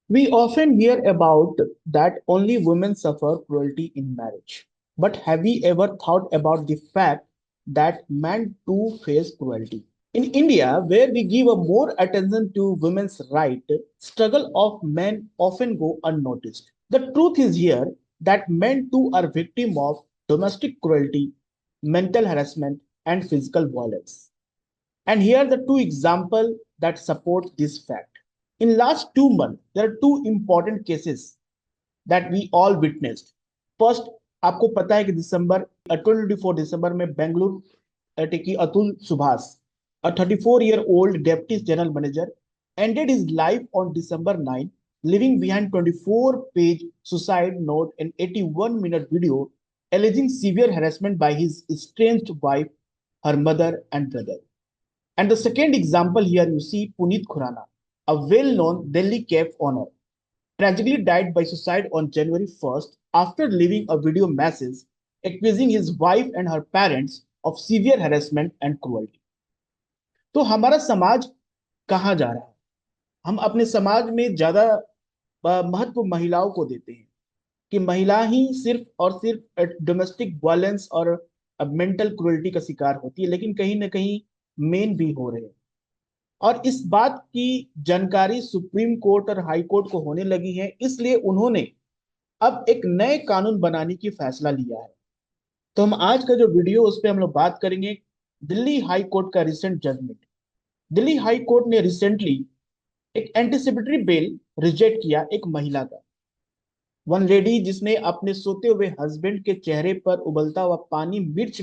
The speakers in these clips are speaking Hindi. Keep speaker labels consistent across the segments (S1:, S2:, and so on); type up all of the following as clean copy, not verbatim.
S1: We often hear about that only women suffer cruelty in marriage. But have we ever thought about the fact that men too face cruelty? In India, where we give a more attention to women's right, struggle of men often go unnoticed. The truth is here that men too are victims of domestic cruelty, mental harassment, and physical violence. And here are the two examples that support this fact. In last 2 months, there are two important cases that we all witnessed. First, आपको पता है कि दिसंबर 24 दिसंबर में बेंगलुरु टेकी Atul Subhash, a 34-year-old deputy general manager, ended his life on December 9, leaving behind 24-page suicide note and 81-minute video alleging severe harassment by his estranged wife, her mother, and brother. And the second example here you see Puneet Khurana, a well-known Delhi cab owner, tragically died by suicide on January 1st after leaving a video message accusing his wife and her parents of severe harassment and cruelty. तो हमारा समाज कहाँ जा रहा है? हम अपने समाज में ज्यादा महत्व महिलाओं को देते हैं कि महिला ही सिर्फ और सिर्फ डोमेस्टिक वायलेंस और मेंटल क्रुएल्टी का शिकार होती है, लेकिन कहीं ना कहीं मेन भी हो रहे हैं। और इस बात की जानकारी सुप्रीम कोर्ट और हाई कोर्ट को होने लगी है, इसलिए उन्होंने अब एक नए कानून बनाने की फैसला लिया है। तो हम आज का जो वीडियो उस पर हम लोग बात करेंगे दिल्ली हाई कोर्ट का recent judgment. Delhi high court ने रिसेंटली एक एंटीसिपेटरी बेल रिजेक्ट किया एक महिला का, वन लेडी जिसने अपने सोते हुए हस्बैंड के चेहरे पर उबलता हुआ पानी मिर्च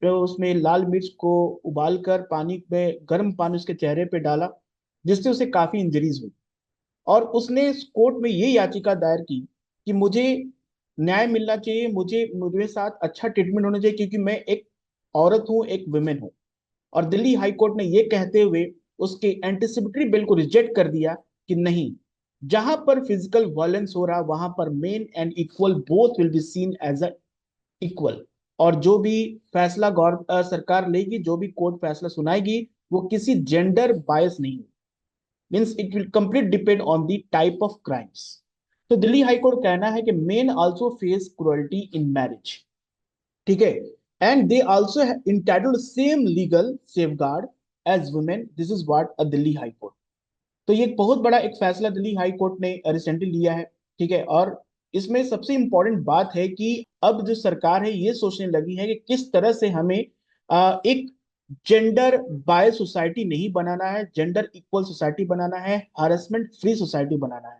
S1: उसमें लाल मिर्च को उबालकर पानी में गर्म पानी उसके चेहरे पे डाला, जिससे उसे काफी इंजरीज हुई। और उसने कोर्ट में ये याचिका दायर की कि मुझे न्याय मिलना चाहिए, मुझे मेरे साथ अच्छा ट्रीटमेंट होना चाहिए, क्योंकि मैं एक औरत हूँ, एक वुमेन हूँ। और दिल्ली हाई कोर्ट ने ये कहते हुए उसके एंटीसिपेटरी बिल को रिजेक्ट कर दिया कि नहीं, जहां पर फिजिकल वायलेंस हो रहा वहां पर men and equal both will be seen as a equal. और जो भी फैसला सरकार लेगी, जो भी कोर्ट फैसला सुनाएगी, वो किसी जेंडर बायस नहीं, means it will complete depend on the type of crimes. तो दिल्ली हाई कोर्ट कहना है कि men also face cruelty in marriage, ठीक है, and they also entitled same legal safeguard as women. This is what a Delhi high court. तो ये एक बहुत बड़ा एक फैसला दिल्ली हाई कोर्ट ने रिसेंटली लिया है, ठीक है। और इसमें सबसे इंपॉर्टेंट बात है कि अब जो सरकार है ये सोचने लगी है कि किस तरह से हमें एक जेंडर बाय सोसाइटी नहीं बनाना है, जेंडर इक्वल सोसाइटी बनाना है, हarassment फ्री सोसाइटी बनाना है,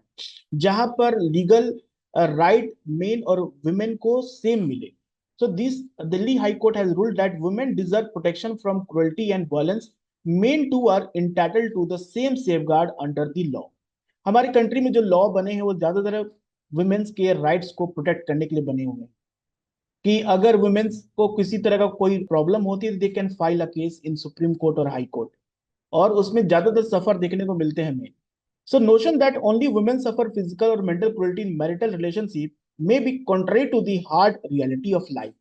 S1: जहां पर लीगल राइट मेन और वुमेन को सेम मिले। So this Delhi High Court has ruled that women deserve protection from cruelty and violence. Men too are entitled to the same safeguard under the law. हमारे कंट्री में जो लॉ बने हैं वो ज्यादातर वुमेन्स के राइट्स को प्रोटेक्ट करने के लिए बने हुए हैं, कि अगर वुमेन्स को किसी तरह का कोई प्रॉब्लम होती है, they can file a case in supreme court और हाई कोर्ट। और उसमें ज्यादातर सफर देखने को मिलते हैं हमें। So notion that only women suffer physical or mental cruelty in marital relationship may be contrary to the hard reality of life.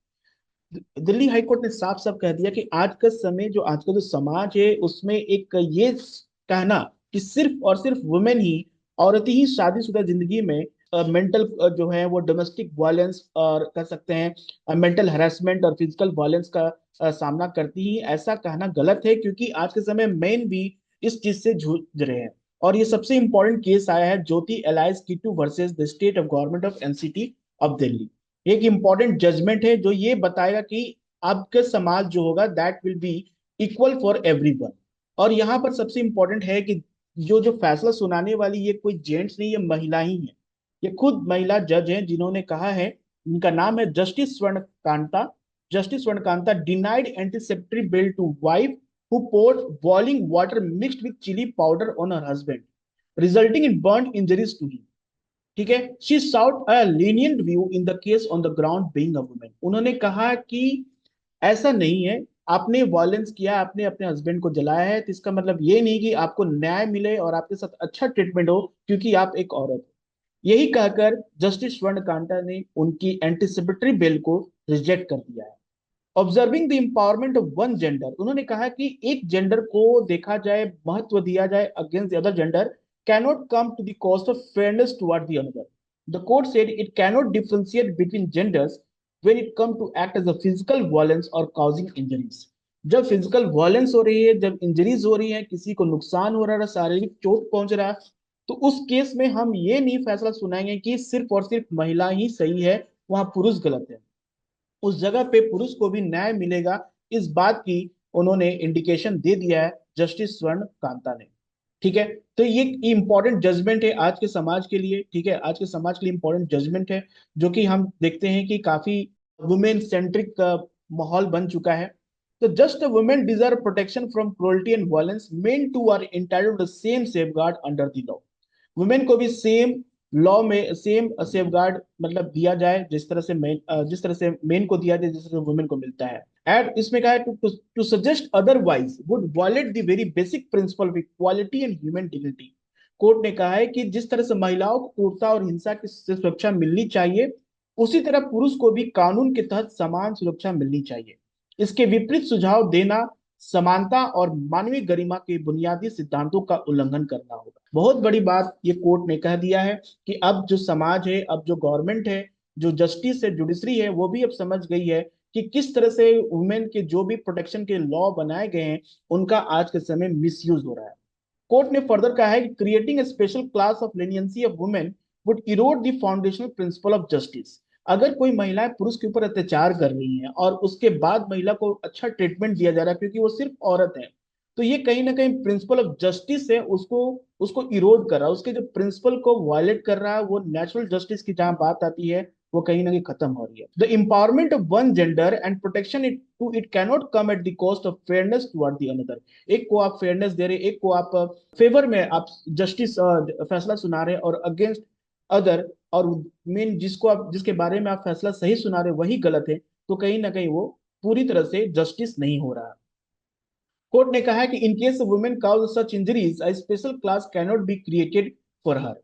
S1: Delhi high court ने साफ साफ कह दिया कि आज का समय जो आज का जो समाज है उसमें एक ये कहना कि सिर्फ और सिर्फ वुमेन ही, औरतें ही शादीशुदा जिंदगी में मेंटल जो है वो डोमेस्टिक वायलेंस और कर सकते हैं, मेंटल हरासमेंट और फिजिकल वायलेंस का सामना करती ही, ऐसा कहना गलत है, क्योंकि आज के समय मेन भी इस चीज से जूझ रहे हैं। और ये सबसे इंपॉर्टेंट केस आया है Jyoti alias Keetu versus the state of government of NCT of Delhi. एक इंपॉर्टेंट जजमेंट है जो ये बताएगा कि आपका समाज जो होगा that will be equal for everyone. और यहाँ पर सबसे इंपॉर्टेंट है कि जो जो फैसला सुनाने वाली ये कोई जेंट्स नहीं, ये महिला ही है। ये खुद महिला जज हैं जिन्होंने कहा है, इनका नाम है justice Swarnakanta. Justice Swarnakanta denied anticipatory bail to wife who poured boiling water mixed with chili powder on her husband, resulting in burnt injuries to him, ठीक है। She sought a lenient view in the case on the ground being a women. उन्होंने कहा कि ऐसा नहीं है, आपने वायलेंस किया, आपने अपने हस्बैंड को जलाया है, तो इसका मतलब ये नहीं कि आपको न्याय मिले और आपके साथ अच्छा ट्रीटमेंट हो क्योंकि आप एक औरत हो। यही कहकर जस्टिस स्वर्णकांता ने उनकी एंटीसिपेटरी बिल को रिजेक्ट कर दिया है। Observing the empowerment of one gender, उन्होंने कहा कि एक जेंडर को देखा जाए, महत्व दिया जाए against the other gender, cannot come to the cost of fairness toward the another. The court said it cannot differentiate between genders when it comes to act as a physical violence or causing injuries. जब फिजिकल वायलेंस हो रही है, जब इंजरीज हो रही है, किसी को नुकसान हो रहा है, शारीरिक चोट पहुंच रहा है, तो उस केस में हम ये नहीं फैसला सुनाएंगे कि सिर्फ और सिर्फ महिला ही सही है, वहां पुरुष गलत है। उस जगह पे पुरुष को भी न्याय मिलेगा, इस बात की उन्होंने इंडिकेशन दे दिया है जस्टिस स्वर्ण कांता ने। ठीक है, तो ये इंपॉर्टेंट जजमेंट है आज के समाज के लिए। ठीक है, आज के समाज के लिए इंपॉर्टेंट जजमेंट है, जो कि हम देखते हैं कि काफी वुमेन सेंट्रिक माहौल बन चुका है। तो just women deserve protection from cruelty and violence, men too are entitled to the same safeguard under the law. Women को भी सेम लॉ में सेम सेफगार्ड मतलब दिया जाए, जिस तरह से मेन को दिया जाए, जिस तरह से वुमेन को मिलता है। एंड इसमें कहा है to suggest otherwise would violate the very basic principle of equality and human dignity. Court ने कहा है कि जिस तरह से महिलाओं को क्रूरता और हिंसा की से सुरक्षा मिलनी चाहिए, उसी तरह पुरुष को भी कानून के तहत समान सुरक्षा मिलनी चाहिए। इसके विपरीत सुझाव देना समानता और मानवीय गरिमा के बुनियादी सिद्धांतों का उल्लंघन करना होगा। बहुत बड़ी बात ये कोर्ट ने कह दिया है कि अब जो समाज है, अब जो गवर्नमेंट है, जो जस्टिस है, जुडिशरी है, वो भी अब समझ गई है कि किस तरह से वुमेन के जो भी प्रोटेक्शन के लॉ बनाए गए हैं, उनका आज के समय मिसयूज हो रहा है। कोर्ट ने फर्दर कहा है कि creating a special class of leniency of women would erode the foundational principle of justice. अगर कोई महिलाएं पुरुष के ऊपर अत्याचार कर रही हैं और उसके बाद महिला को अच्छा ट्रीटमेंट दिया जा रहा है क्योंकि वो सिर्फ औरत है, तो ये कहीं ना कहीं प्रिंसिपल ऑफ जस्टिस है, उसको उसको इरोड कर रहा है, उसके जो प्रिंसिपल को वायलेट कर रहा है। वो नेचुरल जस्टिस की जहां बात आती है, वो कहीं ना कहीं खत्म हो रही है। The empowerment of one gender and protection it cannot come at the cost of fairness toward the another. एक को आप फेयरनेस दे रहे, एक को आप फेवर में आप जस्टिस फैसला सुना रहे और अगेंस्ट अदर, और मेन जिसको आप जिसके बारे में आप फैसला सही सुना रहे वही गलत है, तो कहीं ना कहीं वो पूरी तरह से जस्टिस नहीं हो रहा। कोर्ट ने कहा है कि in case women cause such injuries a special class cannot be created for her,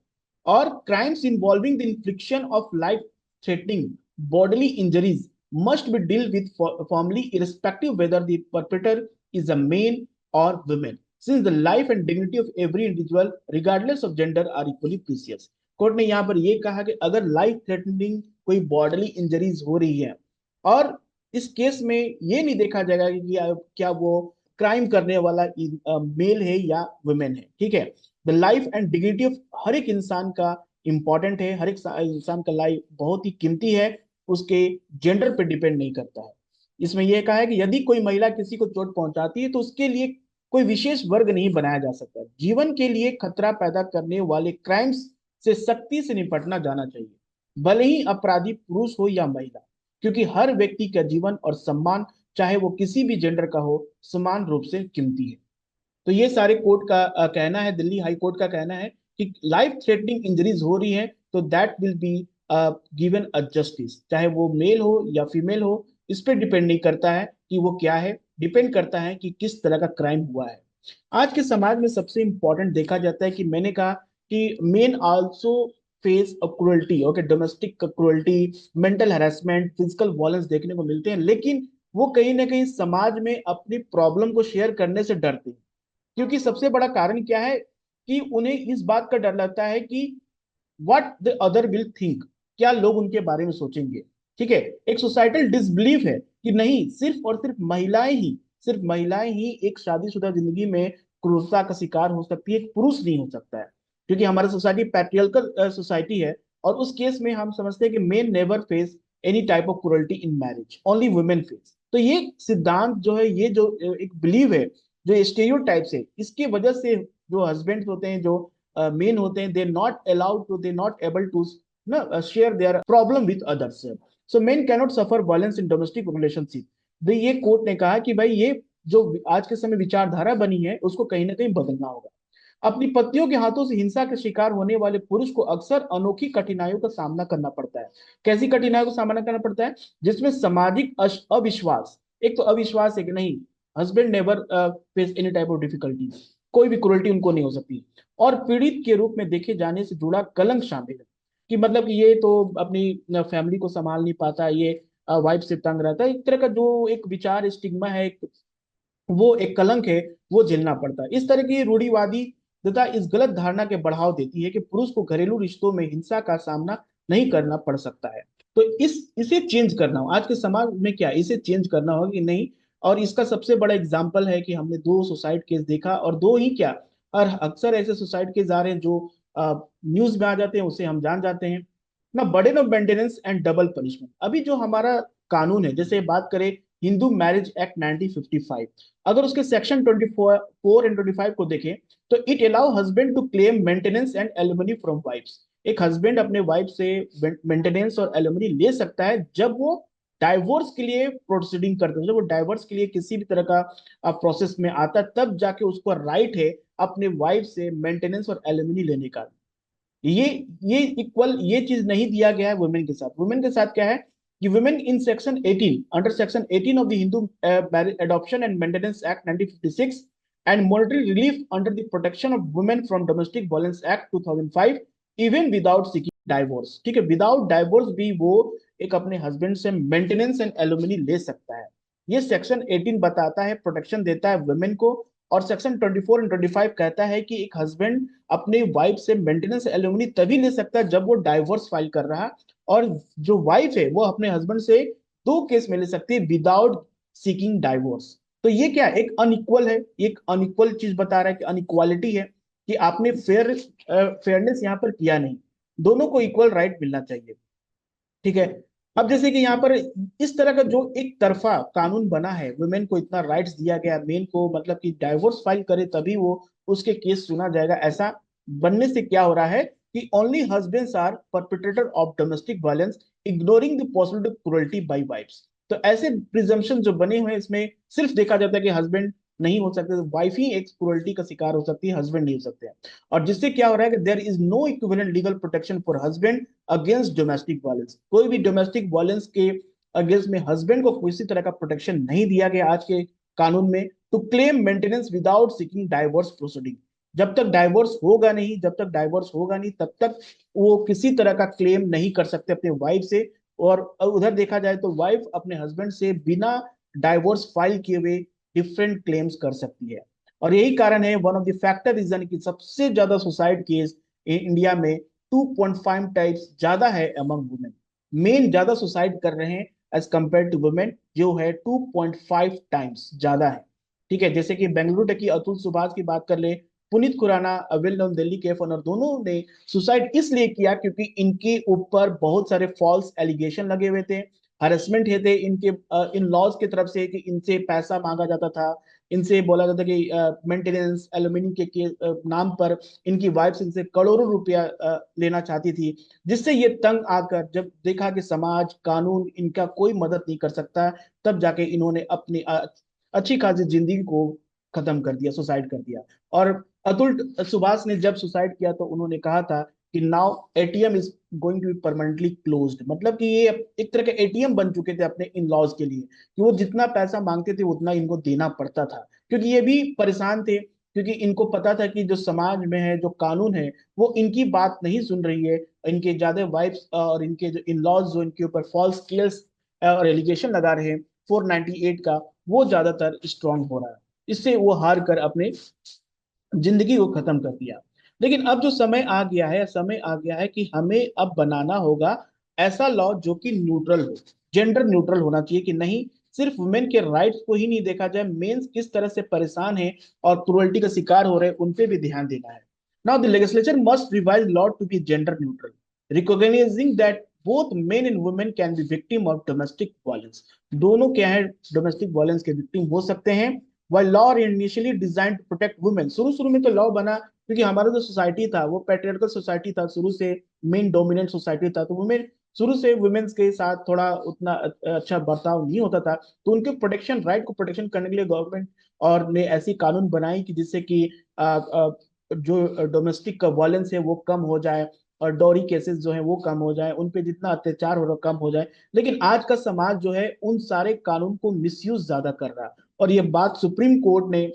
S1: और crimes involving the infliction of life threatening bodily injuries must be dealt with firmly irrespective whether the perpetrator is a male or woman, since the life and dignity of every individual regardless of gender are equally precious। Court ने यहाँ पर यह कहा कि अगर लाइफ थ्रेटनिंग कोई बॉडली इंजरीज हो रही है, और इस केस में ये नहीं देखा जाएगा कि क्या वो क्राइम करने वाला मेल है या वुमेन है। ठीक है, the life and dignity of her एक इंसान का इंपॉर्टेंट है, हर एक इंसान का लाइफ बहुत ही कीमती है, उसके जेंडर पे डिपेंड नहीं करता है। इसमें यह कहा है कि यदि कोई महिला किसी को चोट पहुंचाती है तो उसके लिए कोई विशेष वर्ग नहीं बनाया जा सकता। जीवन के लिए खतरा पैदा करने वाले क्राइम्स से सख्ती से निपटना जाना चाहिए, भले ही अपराधी पुरुष हो या महिला, क्योंकि हर व्यक्ति का जीवन और सम्मान, चाहे वो किसी भी जेंडर का हो, समान रूप से कीमती है। तो ये सारे कोर्ट का कहना है, दिल्ली हाई कोर्ट का कहना है कि लाइफ थ्रेटनिंग इंजरीज हो रही है तो that will be given a justice, चाहे वो मेल हो या फीमेल हो। इस पर डिपेंड नहीं करता है कि वो क्या है, डिपेंड करता है कि किस तरह का क्राइम हुआ है। आज के समाज में सबसे इंपॉर्टेंट देखा जाता है कि मैंने कहा कि men also face a cruelty, okay, domestic cruelty, mental harassment, physical violence देखने को मिलते हैं, लेकिन वो कहीं ना कहीं समाज में अपनी प्रॉब्लम को शेयर करने से डरते हैं। क्योंकि सबसे बड़ा कारण क्या है कि उन्हें इस बात का डर लगता है कि what the other will think, क्या लोग उनके बारे में सोचेंगे। ठीक है, एक सोसाइटल डिसबिलीफ है कि नहीं, सिर्फ महिलाएं ही एक शादीशुदा जिंदगी में क्रूरता का शिकार हो सकती है, एक पुरुष नहीं हो सकता है। क्योंकि हमारा सोसाइटी पैट्रियर्कल सोसाइटी है, और उस केस में हम समझते हैं कि main never face any type of cruelty in marriage, only women face. तो ये सिद्धांत जो है, ये जो एक बिलीव है, जो स्टेरियोटाइप्स है, इसकी वजह से जो हस्बैंड होते हैं, जो मेन होते हैं, दे नॉट एबल टू ना share their problem with others. So main cannot suffer violence in domestic relationship. तो ये कोर्ट ने कहा कि भाई ये जो आज के समय विचारधारा बनी है, उसको कहीं ना कहीं बदलना होगा। अपनी पत्नियों के हाथों से हिंसा के शिकार होने वाले पुरुष को अक्सर अनोखी कठिनाइयों का सामना करना पड़ता है। कैसी कठिनाइयों का सामना करना पड़ता है? जिसमें सामाजिक अविश्वास, एक तो अविश्वास है कि नहीं, husband never face any type of difficulties, कोई भी क्रुएल्टी उनको नहीं हो सकती, और पीड़ित के रूप में देखे जाने से जुड़ा कलंक शामिल है, कि मतलब कि ये तो अपनी फैमिली को संभाल नहीं पाता, ये वाइफ से तंग रहता है, एक तरह का जो एक विचार स्टिग्मा है, वो एक कलंक है, वो झेलना पड़ता है। इस तरह की रूढ़िवादी तथा इस गलत धारणा के बढ़ाव देती है कि पुरुष को घरेलू रिश्तों में हिंसा का सामना नहीं करना पड़ सकता है। तो इसे चेंज करना हो, आज के समाज में क्या इसे चेंज करना होगा कि नहीं। और इसका सबसे बड़ा एग्जाम्पल है कि हमने दो सुसाइड केस देखा, और दो ही क्या, और अक्सर ऐसे सुसाइड केस आ रहे हैं जो न्यूज में आ जाते हैं, उसे हम जान जाते हैं ना। Burden of maintenance and double punishment, अभी जो हमारा कानून है, जैसे बात करें हिंदू मैरिज एक्ट 1955, अगर उसके सेक्शन 24 एंड 25 को देखें, तो it allow husband to claim maintenance and alimony from wifes. एक हस्बैंड अपने वाइफ से मेंटेनेंस और एलिमनी ले सकता है जब वो डाइवोर्स के लिए प्रोसीडिंग करते हैं, जब वो डाइवोर्स के लिए किसी भी तरह का प्रोसेस में आता है, तब जाके उसको राइट है अपने वाइफ से मेंटेनेंस और एलिमनी लेने का। ये ये इक्वल ये चीज नहीं दिया गया है वुमेन के साथ। वुमेन के साथ क्या है कि women in section 18, under section 18 of the Hindu adoption and maintenance act 1956 and monetary relief under the protection of women from domestic violence act 2005, even without seeking divorce, ठीक है, विदाउट डाइवोर्स भी वो एक अपने हस्बैंड से मेंटेनेंस एंड एलुमनी ले सकता है। ये सेक्शन 18 बताता है, प्रोटेक्शन देता है वुमेन को। और सेक्शन 24 एंड 25 कहता है कि एक हस्बैंड अपने वाइफ से मेंटेनेंस एलिमनी तभी ले सकता है जब वो डाइवोर्स फाइल कर रहा है, और जो वाइफ है वो अपने हस्बैंड से दो केस में ले सकती है विदाउट सीकिंग डाइवोर्स। तो ये क्या एक अनइक्वल है, एक अनइक्वल चीज बता रहा है कि अनइक्वालिटी है, कि आपने फेयरनेस यहाँ पर किया नहीं। दोनों को इक्वल राइट मिलना चाहिए, ठीक है। अब जैसे कि यहाँ पर इस तरह का जो एक तरफा कानून बना है, वुमेन को इतना राइट्स दिया गया, मेन को मतलब कि डाइवोर्स फाइल करे तभी वो उसके केस सुना जाएगा, ऐसा बनने से क्या हो रहा है कि only husbands are perpetrator of domestic violence, ignoring the possibility of cruelty by wifes. तो ऐसे प्रिजम्पशन जो बने हुए हैं, इसमें सिर्फ देखा जाता है कि हस्बैंड नहीं हो सकते, तो वाइफ ही एक क्रूरल्टी का शिकार हो सकती है, हस्बैंड नहीं हो सकते हैं। और जिससे क्या हो रहा है कि there is no equivalent legal protection for husband against domestic violence. कोई भी डोमेस्टिक वायलेंस के अगेंस्ट में हस्बैंड को किसी तरह का प्रोटेक्शन नहीं दिया गया आज के कानून में, to claim maintenance without seeking divorce proceeding. जब तक डाइवोर्स होगा नहीं, जब तक डाइवोर्स होगा नहीं, तब तक वो किसी तरह का क्लेम नहीं कर सकते अपने वाइफ से। और उधर देखा जाए तो वाइफ अपने हस्बैंड से बिना डाइवोर्स फाइल किए हुए डिफरेंट क्लेम्स कर सकती है। और यही कारण है, one of the factor reason की सबसे ज्यादा सुसाइड केस इंडिया में 2.5 टाइप्स ज्यादा है अमंग वुमेन। मेन ज्यादा सुसाइड कर रहे हैं एज कंपेयर टू वुमेन, जो है 2.5 टाइम्स ज्यादा है, ठीक है। जैसे कि बेंगलुरु टेकी अतुल सुभाष की बात कर ले, पुनीत खुराना वेल नोन दिल्ली के ओनर, दोनों ने सुसाइड इसलिए किया क्योंकि इनके ऊपर बहुत सारे फॉल्स एलिगेशन लगे हुए थे, हरेसमेंट थे इनके इन लॉज की तरफ से, कि इनसे पैसा मांगा जाता था, इनसे बोला जाता कि मेंटेनेंस एल्यूमिनियम के नाम पर इनकी वाइफ इनसे करोड़ों रुपया लेना चाहती थी। जिससे ये तंग आकर जब देखा कि समाज कानून इनका कोई मदद नहीं कर सकता, तब जाके इन्होंने अपनी अच्छी खासी जिंदगी को खत्म कर दिया, सुसाइड कर दिया। और अतुल सुभाष ने जब सुसाइड किया तो उन्होंने कहा था कि now ATM is going to be permanently closed, मतलब कि ये एक तरह के एटीएम बन चुके थे अपने इन लॉज के लिए, कि वो जितना पैसा मांगते थे उतना इनको देना पड़ता था, क्योंकि ये भी परेशान थे, क्योंकि इनको पता था कि जो समाज में है, जो कानून है, वो इनकी बात नहीं सुन रही है। इनके ज्यादा वाइफ्स और इनके जो इन लॉज जो इनके ऊपर फॉल्स केस और एलिगेशन लगा रहे हैं 498 का, वो ज्यादातर स्ट्रांग हो रहा है। इससे वो हार कर अपने जिंदगी को खत्म कर दिया। लेकिन अब जो समय आ गया है, समय आ गया है कि हमें अब बनाना होगा ऐसा लॉ जो कि न्यूट्रल हो, जेंडर न्यूट्रल होना चाहिए, कि नहीं सिर्फ वुमेन के राइट्स को ही नहीं देखा जाए, मेंस किस तरह से परेशान है और क्रुएल्टी का शिकार हो रहे हैं, उन पे भी ध्यान देना है। Now the legislature must revise law to be gender neutral, recognising that both men and women can be victim of domestic violence. दोनों क्या है, डोमेस्टिक वायलेंस के विक्टिम हो सकते हैं। While law initially designed to protect women, शुरू शुरू में तो लॉ बना क्योंकि हमारा जो सोसाइटी था वो पेट्रियार्कल सोसाइटी था, शुरू से मेन डोमिनेंट सोसाइटी था, तो वुमेन शुरू से वुमेन्स के साथ थोड़ा उतना अच्छा बर्ताव नहीं होता था, तो उनके प्रोटेक्शन राइट को प्रोटेक्शन करने के लिए गवर्नमेंट और ने ऐसी कानून बनाई कि जिससे कि जो डोमेस्टिक वायलेंस है वो कम हो जाए, और डॉरी केसेस जो है वो कम हो जाए, उन पे जितना अत्याचार हो रहा कम हो जाए। लेकिन आज का समाज जो है उन सारे कानून को मिसयूज ज्यादा कर रहा है, और ये बात सुप्रीम कोर्ट ने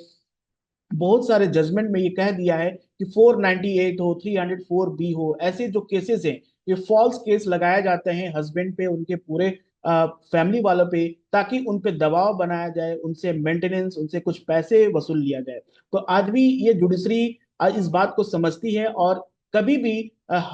S1: बहुत सारे जजमेंट में ये कह दिया है कि 498 हो, 304 बी हो, ऐसे जो केसेस हैं, ये फॉल्स केस लगाए जाते हैं हस्बैंड पे, उनके पूरे फैमिली वालों पे, ताकि उन पे दबाव बनाया जाए, उनसे मेंटेनेंस, उनसे कुछ पैसे वसूल लिया जाए। तो आज भी ये जुडिशरी इस बात को समझती है और कभी भी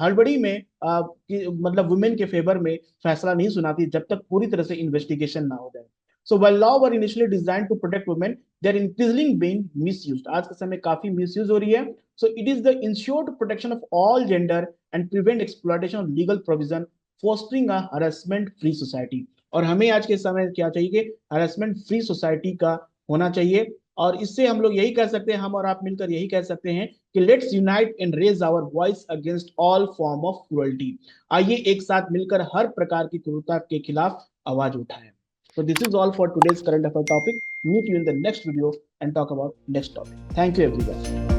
S1: हड़बड़ी में मतलब वुमेन के फेवर में फैसला नहीं सुनाती जब तक पूरी तरह से इन्वेस्टिगेशन ना हो जाए। सो while law were initially designed to protect women, they are increasingly being misused. आज के समय काफी मिसयूज हो रही है। So it is the ensured protection of all gender and prevent exploitation of legal provision, fostering a harassment free society. और हमें आज के समय क्या चाहिए कि हरासमेंट फ्री सोसाइटी का होना चाहिए। और इससे हम लोग यही कह सकते हैं, हम और आप मिलकर यही कह सकते हैं कि let's unite and raise our voice against all form of cruelty. आइए एक साथ मिलकर हर प्रकार की क्रूरता के खिलाफ आवाज उठाएं। So this is all for today's current affair topic. Meet you in the next video and talk about next topic. Thank you everyone.